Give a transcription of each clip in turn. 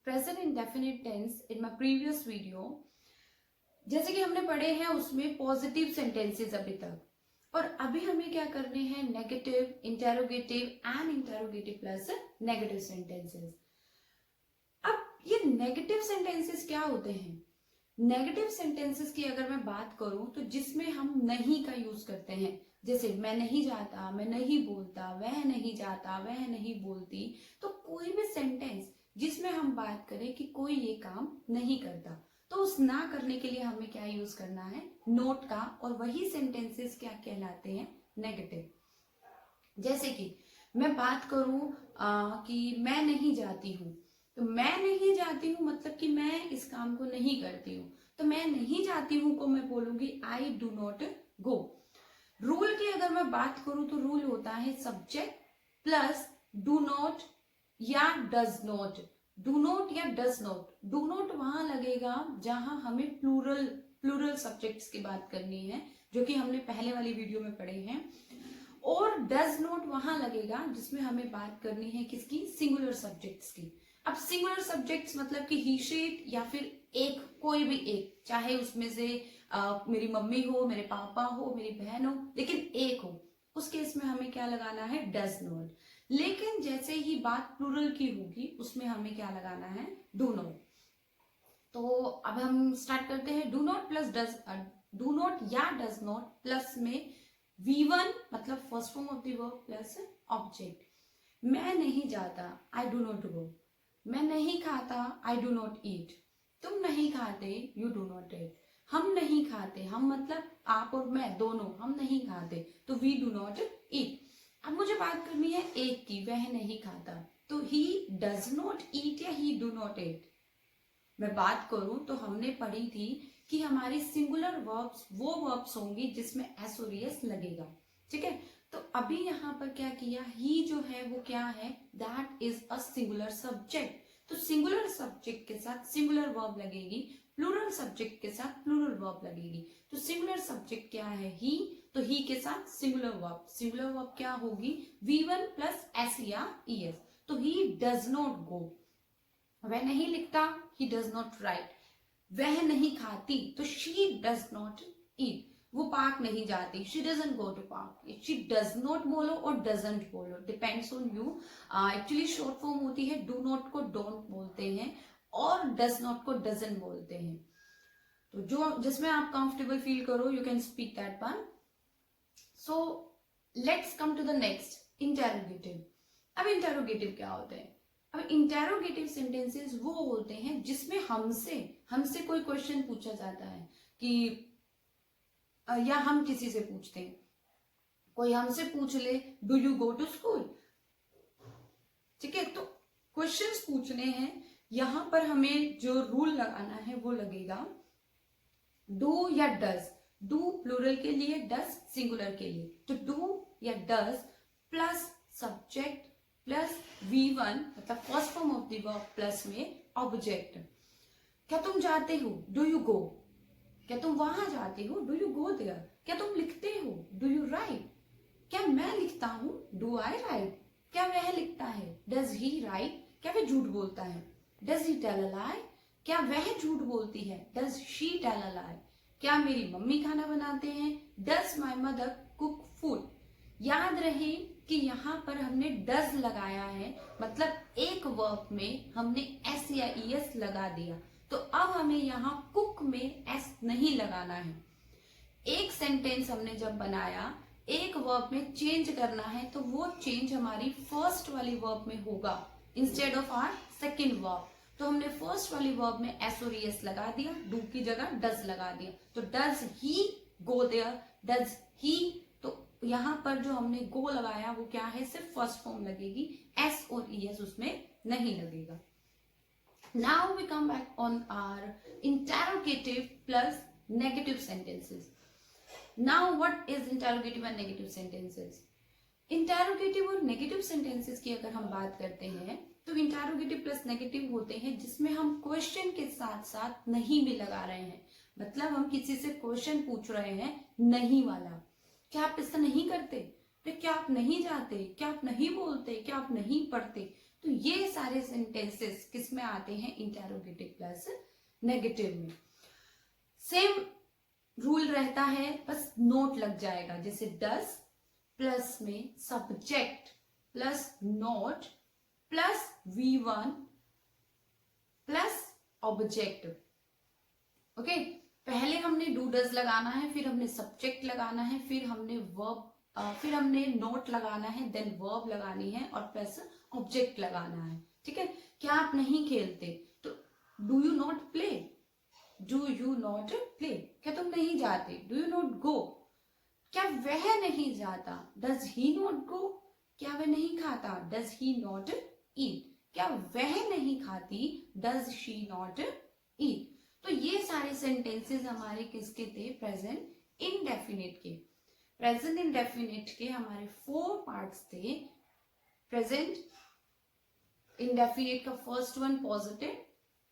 Present indefinite tense in my previous video, जैसे कि हमने पढ़े हैं उसमें पॉजिटिव सेंटेंसेस अभी तक, और अभी हमें क्या करने हैं, negative, interrogative and interrogative plus negative sentences. अब ये नेगेटिव सेंटेंसेस क्या होते हैं? नेगेटिव सेंटेंसेस की अगर मैं बात करूं तो जिसमें हम नहीं का यूज करते हैं, जैसे मैं नहीं जाता, मैं नहीं बोलता, वह नहीं जाता, वह नहीं बोलती, तो कोई भी सेंटेंस जिसमें हम बात करें कि कोई ये काम नहीं करता, तो उस ना करने के लिए हमें क्या यूज करना है, नोट का, और वही सेंटेंसेस क्या कहलाते हैं, नेगेटिव। जैसे कि मैं बात करूं कि मैं नहीं जाती हूँ, तो मैं नहीं जाती हूँ मतलब कि मैं इस काम को नहीं करती हूँ, तो मैं नहीं जाती हूँ को मैं बोलूंगी I do not go. Rule की अगर मैं बात करूं तो रूल होता है सब्जेक्ट प्लस डू नॉट या डज नॉट। डू नॉट या डज नॉट, डू नॉट वहां लगेगा जहां हमें प्लूरल प्लूरल सब्जेक्ट्स की बात करनी है, जो कि हमने पहले वाली वीडियो में पढ़े हैं, और डज नॉट वहां लगेगा जिसमें हमें बात करनी है किसकी, सिंगुलर सब्जेक्ट्स की। अब सिंगुलर सब्जेक्ट्स मतलब कि ही शीट या फिर एक, कोई भी एक, चाहे उसमें से मेरी मम्मी हो, मेरे पापा हो, मेरी बहन हो, लेकिन एक हो, उस केस में हमें क्या लगाना है, डज नॉट। लेकिन जैसे ही बात प्लूरल की होगी उसमें हमें क्या लगाना है, डू नॉट। तो अब हम स्टार्ट करते हैं, do not plus does, do not या डज नॉट प्लस में V1 मतलब first form of the verb plus object. मैं नहीं जाता, आई डू नॉट गो। मैं नहीं खाता, आई डू नॉट ईट। तुम नहीं खाते, यू डू नॉट ईट। हम नहीं खाते, हम मतलब आप और मैं दोनों, हम नहीं खाते, तो वी डू नॉट ईट। अब मुझे बात करनी है एक की, वह नहीं खाता, तो ही डज नॉट ईट या ही डू नॉट ईट। मैं बात करूं तो हमने पढ़ी थी कि हमारी सिंगुलर वर्ब्स वो वर्ब्स होंगी जिसमें एस और एस लगेगा, ठीक है। तो अभी यहाँ पर क्या किया, ही जो है वो क्या है, that is a singular subject, तो सिंगुलर सब्जेक्ट के साथ सिंगुलर वर्ब लगेगी, प्लूरल सब्जेक्ट के साथ प्लूरल वर्ब लगेगी। तो सिंगुलर सब्जेक्ट क्या है, ही, तो ही के साथ सिंगुलर वर्ब, सिंगुलर वर्ब क्या होगी, V1 प्लस एस या ES। तो ही डज नॉट गो, वह नहीं लिखता, ही डज नॉट राइट। वह नहीं खाती, तो शी डज नॉट ईट। वो पार्क नहीं जाती, she doesn't go to park. She does not बोलो और डजंट बोलो, depends on you. Actually short form होती है, डू नॉट को डोंट बोलते हैं और डज नॉट को डजंट बोलते हैं। तो जो जिसमें आप कंफर्टेबल फील करो, you can speak that one. So let's come to the next, interrogative. अब इंटेरोगेटिव क्या होते हैं? अब इंटेरोगेटिव सेंटेंसेस वो होते हैं जिसमें हमसे हमसे कोई क्वेश्चन पूछा जाता है कि या हम किसी से पूछते हैं, कोई हमसे पूछ ले do you go to school, ठीक है। तो क्वेश्चंस पूछने हैं, यहां पर हमें जो रूल लगाना है वो लगेगा डू या डज। डू प्लूरल के लिए, डज सिंगुलर के लिए, तो डू या does plus subject plus V1 मतलब first form of the verb plus में ऑब्जेक्ट। क्या तुम जाते हो, डू यू गो। क्या तुम वहां जाते हो, डू यू गो देयर। क्या तुम लिखते हो, डू यू राइट। क्या मैं लिखता हूं, डू आई राइट। क्या वह लिखता है, डज ही राइट। क्या वह झूठ बोलता है, डज ही टेल अ लाई। क्या वह झूठ बोलती है, डज शी टेल अ लाई। क्या मेरी मम्मी खाना बनाते हैं, does my mother cook food. याद रहे कि यहाँ पर हमने डज लगाया है, मतलब एक वर्ब में हमने एस या ES लगा दिया, तो अब हमें यहाँ कुक में एस नहीं लगाना है। एक सेंटेंस हमने जब बनाया, एक वर्ब में चेंज करना है, तो वो चेंज हमारी फर्स्ट वाली वर्ब में होगा instead of or second verb. तो हमने फर्स्ट वाली वर्ब में एस और ES लगा दिया, डू की जगह डज लगा दिया, तो does he go there, does he. तो यहाँ पर जो हमने गो लगाया वो क्या है, सिर्फ फर्स्ट फॉर्म लगेगी, एस और ES उसमें नहीं लगेगा। Now we come back on our interrogative plus negative sentences. Now what is interrogative and negative sentences? Interrogative और नेगेटिव सेंटेंसेस की अगर हम बात करते हैं तो इंटेरोगेटिव प्लस नेगेटिव होते हैं जिसमें हम क्वेश्चन के साथ साथ नहीं भी लगा रहे हैं, मतलब हम किसी से क्वेश्चन पूछ रहे हैं नहीं वाला। क्या आप ऐसा नहीं करते, क्या आप नहीं जाते, क्या आप नहीं बोलते, क्या आप नहीं पढ़ते। तो ये सारे सेंटेंसेस किस में आते हैं, इंटेरोगेटिव प्लस नेगेटिव में। सेम रूल रहता है, बस नोट लग जाएगा, जैसे डस प्लस में subject plus note plus V1 plus object. Okay, पहले हमने डू डज लगाना है, फिर हमने सब्जेक्ट लगाना है, फिर हमने वर्ब, फिर हमने नोट लगाना है, देन वर्ब लगानी है और प्लस ऑब्जेक्ट लगाना है। ठीक है, क्या आप नहीं खेलते तो do you not play, do you not play, क्या तुम नहीं जाते, डू यू नॉट गो, क्या वह नहीं जाता, डज ही नॉट गो, क्या वह नहीं खाता, डज ही नॉट ईट, क्या वह नहीं खाती, डज शी नॉट ईट। तो ये सारे सेंटेंसेस हमारे किसके थे, प्रेजेंट इंडेफिनिट के। प्रेजेंट इंडेफिनिट के हमारे 4 पार्ट्स थे। प्रेजेंट इंडेफिनिट का first one positive,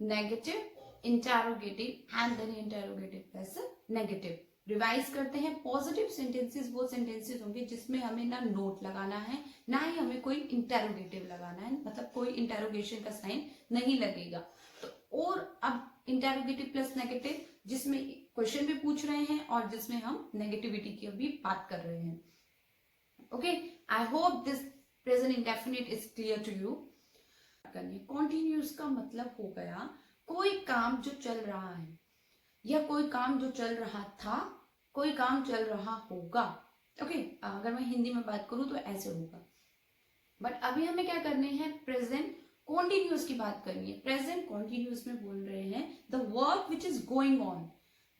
negative, interrogative and then interrogative plus negative. Revise करते हैं, पॉजिटिव सेंटेंसेस वो सेंटेंसेस होंगे जिसमें हमें ना नोट लगाना है, ना ही हमें कोई इंटेरोगेटिव लगाना है, मतलब कोई इंटेरोगेशन का साइन नहीं लगेगा। तो और अब इंटेरोगेटिव प्लस नेगेटिव, जिसमें क्वेश्चन भी पूछ रहे हैं और जिसमें हम नेगेटिविटी की भी बात कर रहे हैं। Okay, I hope this present indefinite is clear to you. Continuous का मतलब हो गया कोई काम जो चल रहा है, या कोई काम जो चल रहा था, कोई काम चल रहा होगा। ओके, अगर मैं हिंदी में बात करूं तो ऐसे होगा, बट अभी हमें क्या करने हैं, प्रेजेंट कॉन्टिन्यूस की बात करनी है। प्रेजेंट कॉन्टिन्यूस में बोल रहे हैं the work which is going on,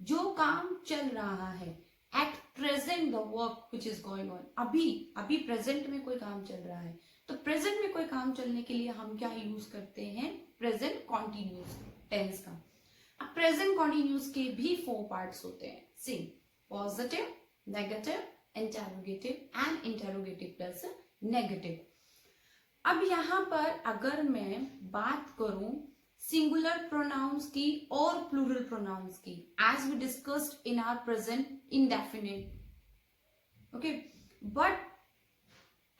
जो काम चल रहा है। At present the work which is going on, अभी प्रेजेंट में कोई काम चल रहा है, तो प्रेजेंट में कोई काम चलने के लिए हम क्या यूज करते हैं, प्रेजेंट कॉन्टिन्यूस टेंस का। अब प्रेजेंट कॉन्टिन्यूस के भी 4 पार्ट्स होते हैं, same, positive, negative, interrogative and interrogative plus negative. अब यहां पर अगर मैं बात करूं सिंगुलर प्रोनाउंस की और प्लूरल प्रोनाउंस की, as we discussed in our present indefinite, okay, but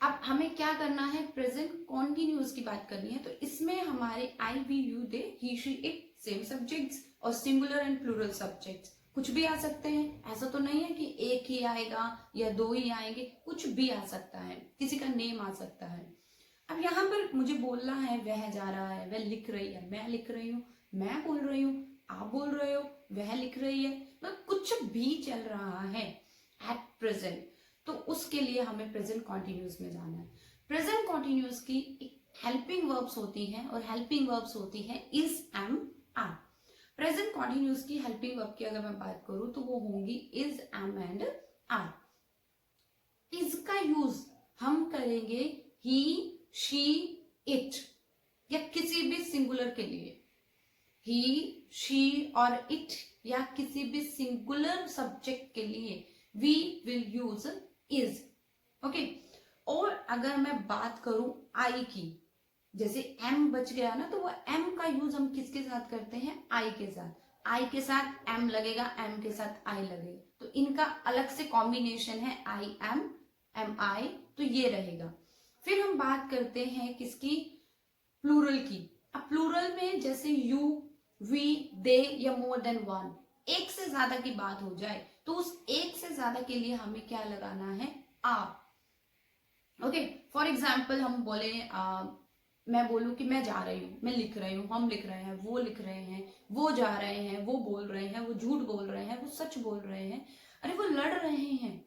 अब हमें क्या करना है, प्रेजेंट कॉन्टिन्यूस की बात करनी है। तो इसमें हमारे I, we, you, they, he, she, it same subjects और सिंगुलर एंड प्लूरल सब्जेक्ट्स कुछ भी आ सकते हैं। ऐसा तो नहीं है कि एक ही आएगा या 2 ही आएंगे, कुछ भी आ सकता है, किसी का नेम आ सकता है। अब यहाँ पर मुझे बोलना है वह जा रहा है, वह लिख रही है, मैं लिख रही हूँ, मैं बोल रही हूँ, आप बोल रहे हो, वह लिख रही है, मतलब कुछ भी चल रहा है एट प्रेजेंट, तो उसके लिए हमें प्रेजेंट कॉन्टिन्यूस में जाना है। प्रेजेंट कॉन्टिन्यूस की हेल्पिंग वर्ब्स होती हैं और हेल्पिंग वर्ब्स होती है is, am, are. Present continuous की हेल्पिंग वर्ब की अगर मैं बात करूं तो वो होंगी is, am and are. Is का यूज हम करेंगे ही, शी, इट या किसी भी सिंगुलर के लिए, ही, शी और इट या किसी भी सिंगुलर सब्जेक्ट के लिए we will use is. Okay, और अगर मैं बात करूं आई की, जैसे एम बच गया ना, तो वो एम का यूज हम किसके साथ करते हैं, आई के साथ। आई के साथ एम लगेगा, एम के साथ आई लगेगा, तो इनका अलग से कॉम्बिनेशन है आई एम, एम आई, तो ये रहेगा। फिर हम बात करते हैं किसकी, प्लूरल की। अब प्लूरल में जैसे यू, वी, दे या मोर देन वन, एक से ज्यादा की बात हो जाए तो उस एक से ज्यादा के लिए हमें क्या लगाना है, आप। ओके, फॉर एग्जाम्पल हम बोले मैं बोलूं कि मैं जा रही हूँ, मैं लिख रही हूँ, हम लिख रहे हैं, वो लिख रहे हैं, वो जा रहे हैं, वो बोल रहे हैं, वो झूठ बोल रहे हैं, वो सच बोल रहे हैं, अरे वो लड़ रहे हैं,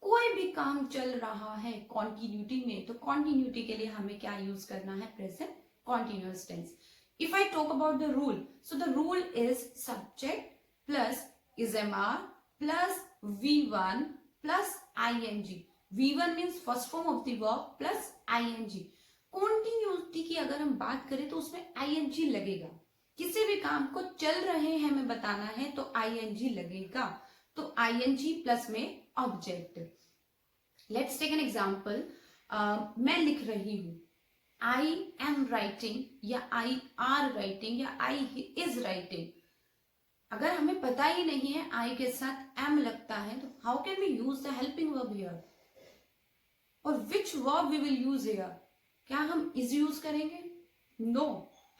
कोई भी काम चल रहा है कॉन्टिन्यूटी में, तो कॉन्टिन्यूटी के लिए हमें क्या यूज करना है, present continuous tense. If I talk about the rule, so the rule is subject plus is, am, are plus V1 plus ING। V1 means first form of the verb plus ING। Continuity की अगर हम बात करें तो उसमें ING लगेगा, किसी भी काम को चल रहे हैं हमें बताना है तो ING लगेगा, तो ING प्लस में object. Let's take an example, मैं लिख रही हूं, आई एम राइटिंग या आई आर राइटिंग या आई इज राइटिंग। अगर हमें पता ही नहीं है आई के साथ एम लगता है, तो how can we use the helping verb here, और which verb we will use here, क्या हम इज यूज करेंगे? नो,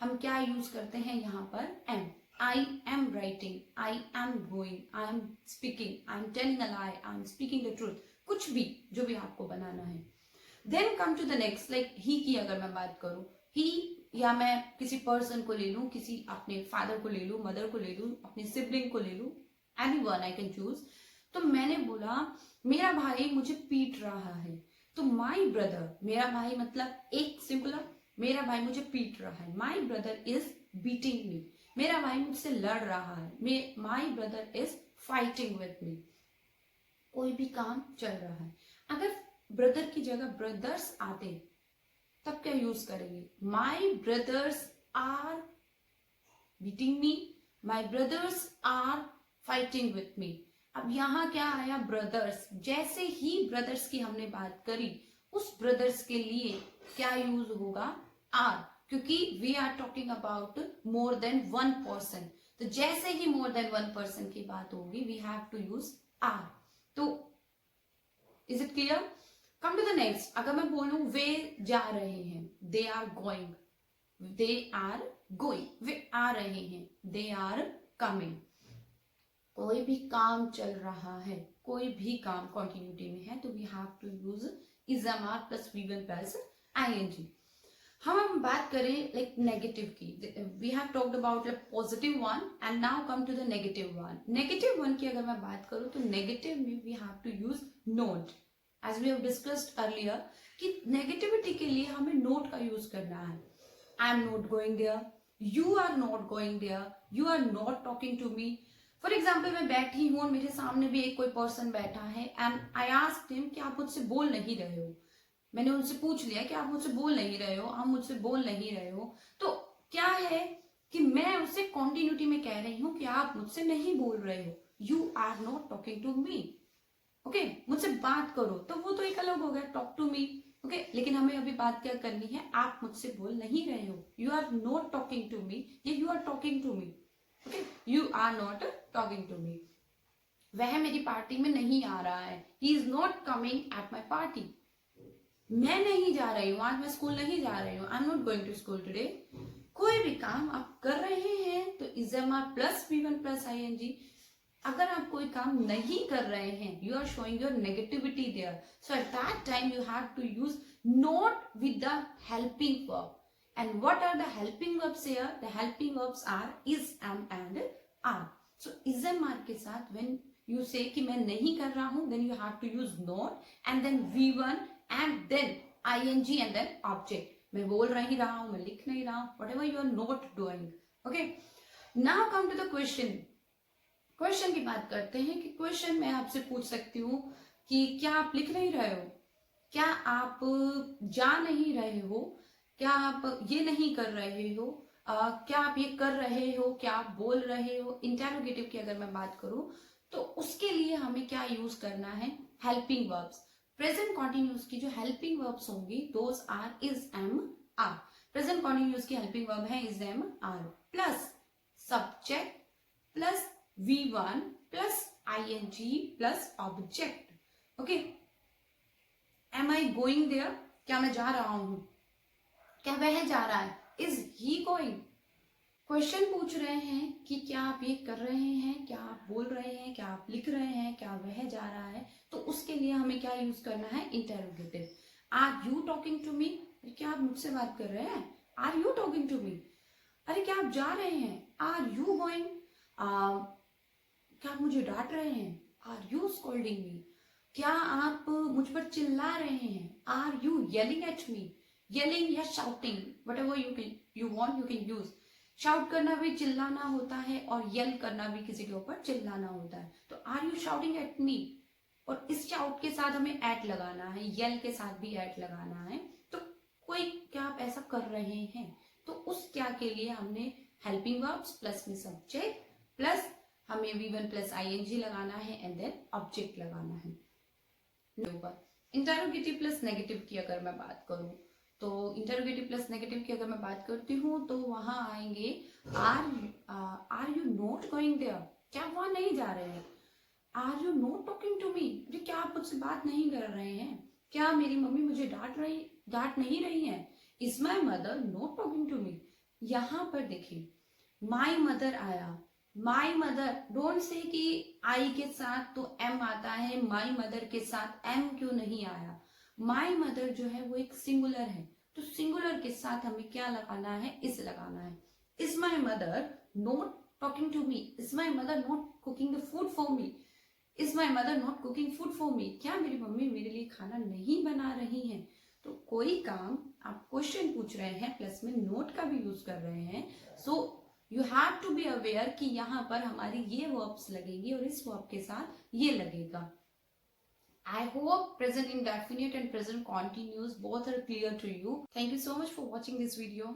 हम क्या यूज करते हैं यहाँ पर? M. I am writing, I am going, I am speaking, I am telling a lie, I am speaking the truth, कुछ भी जो भी आपको बनाना है। Then come to the next, like he की अगर मैं बात करूं, he या मैं किसी पर्सन को ले लूं, किसी अपने फादर को ले लूं, मदर को ले लूं, अपने सिबलिंग को ले लूं, anyone I can choose। तो मैंने बोला मेरा भाई मुझे पीट रहा है, तो my brother, मेरा भाई मतलब एक सिंगुलर, मेरा भाई मुझे पीट रहा है, my brother is beating me, मेरा भाई मुझसे लड़ रहा है, my brother is fighting with मी। कोई भी काम चल रहा है, अगर ब्रदर की जगह ब्रदर्स आते तब क्या यूज करेंगे? My brothers are beating me, my brothers are fighting with me. अब यहाँ क्या आया? ब्रदर्स। जैसे ही ब्रदर्स की हमने बात करी, उस ब्रदर्स के लिए क्या यूज होगा? आर, क्योंकि we are talking about more than one person. तो जैसे ही मोर देन वन पर्सन की बात होगी, we have to use are. तो is it clear? Come to the next, अगर मैं बोलूं वे जा रहे हैं, they are going, they are going, वे आ रहे हैं, दे आर कमिंग। कोई भी काम चल रहा है, कोई भी काम कंटिन्यूटी में है, तो we have to use is am are plus V one plus ING. हम बात करें लाइक नेगेटिव की, we have talked about positive one and now come to the negative one. Negative one की अगर मैं बात करूं तो नेगेटिव में we have to use not, as we have discussed earlier कि नेगेटिविटी के लिए हमें नोट का यूज करना है। I am not going there, you are not going there, you are not talking to me. For example मैं बैठी हूं, मेरे सामने भी एक कोई पर्सन बैठा है एंड आई आस्क्ड हिम कि आप मुझसे बोल नहीं रहे हो। मैंने उनसे पूछ लिया कि आप मुझसे बोल नहीं रहे हो, आप मुझसे बोल नहीं रहे हो। तो क्या है कि मैं उससे कॉन्टिन्यूटी में कह रही हूं कि आप मुझसे नहीं बोल रहे हो, you are not talking to me. Okay, मुझसे बात करो, तो वो तो एक अलग हो गया, टॉक टू मी। ओके, लेकिन हमें अभी बात क्या करनी है? आप मुझसे बोल नहीं रहे हो, you are not talking to me, या you are talking to me. Okay, you are not talking to me. वह मेरी पार्टी में नहीं आ रहा है, he is not coming at my party. मैं नहीं जा रही हूँ, आज मैं स्कूल नहीं जा रही हूँ, I am not going to school today. कोई भी काम आप कर रहे हैं तो is am are plus V one plus ING. अगर आप कोई काम नहीं कर रहे हैं, you are showing your negativity there, so at that time you have to use not with the helping verb. And what are the helping verbs here? The helping verbs are is, am and are. So is am are के साथ when you से कि मैं नहीं कर रहा हूं, then you have to use not and then V one and then ing and then object. मैं बोल नहीं रहा हूं, मैं लिख नहीं रहा हूं, whatever you are not doing. Okay, now come to the question. Question की बात करते हैं कि क्वेश्चन मैं आपसे पूछ सकती हूँ कि क्या आप लिख नहीं रहे हो, क्या आप जा नहीं रहे हो, क्या आप ये नहीं कर रहे हो, क्या आप ये कर रहे हो, क्या आप बोल रहे हो। इंटेरोगेटिव की अगर मैं बात करूं तो उसके लिए हमें क्या यूज करना है? Helping verbs. प्रेजेंट कॉन्टिन्यूस की जो हेल्पिंग वर्ब्स होंगी, those are is, am, are. Present continuous की हेल्पिंग वर्ब है is, am, are plus subject plus V1 plus ing plus object. Okay, am I going there, क्या मैं जा रहा हूं, क्या वह जा रहा है, इज ही गोइंग। क्वेश्चन पूछ रहे हैं कि क्या आप ये कर रहे हैं, क्या आप बोल रहे हैं, क्या आप लिख रहे हैं, क्या वह जा रहा है। तो उसके लिए हमें क्या यूज करना है? Interrogative. Are you talking to me, क्या आप मुझसे बात कर रहे हैं? Are you talking to me. अरे क्या आप जा रहे हैं? Are you going. क्या आप मुझे डांट रहे हैं? Are you scolding me. क्या आप मुझ पर चिल्ला रहे हैं? Are you yelling at me. Yelling या shouting, whatever you want you can use. Shout करना भी चिल्लाना होता है और येल करना भी किसी के ऊपर चिल्लाना होता है। तो are you shouting at me, और इस शाउट के साथ हमें एट लगाना है, येल के साथ भी एट लगाना है। तो कोई, क्या आप ऐसा कर रहे हैं, तो उस क्या के लिए हमने हेल्पिंग वर्ब्स प्लस में सब्जेक्ट प्लस हमें V1 प्लस ing लगाना है एंड देन ऑब्जेक्ट लगाना है। इंटेरोगेटिव प्लस नेगेटिव की अगर मैं बात करूं तो इंटेरोगेटिव प्लस नेगेटिव की अगर मैं बात करती हूँ तो वहां आएंगे are you not going there, क्या आप वहां नहीं जा रहे हैं। Are you not talking to me, क्या आप मुझसे बात नहीं कर रहे हैं। क्या मेरी मम्मी मुझे डांट नहीं रही है। Is my mother not talking to me? यहां पर देखिए माई मदर आया, माई मदर, डोंट से कि आई के साथ तो एम आता है, माई मदर के साथ एम क्यों नहीं आया? माई मदर जो है वो एक सिंगुलर है, तो सिंगुलर के साथ हमें क्या लगाना है? इस लगाना है। Is my mother not talking to me? Is my mother not cooking the food for me? Is my mother not cooking food for me? क्या मेरी मम्मी मेरे लिए खाना नहीं बना रही है? तो कोई काम आप क्वेश्चन पूछ रहे हैं प्लस में नोट का भी यूज कर रहे हैं, so you have to be aware कि यहाँ पर हमारी ये वर्ब्स लगेगी और इस वर्ब के साथ ये लगेगा। I hope present indefinite and present continuous both are clear to you. Thank you so much for watching this video.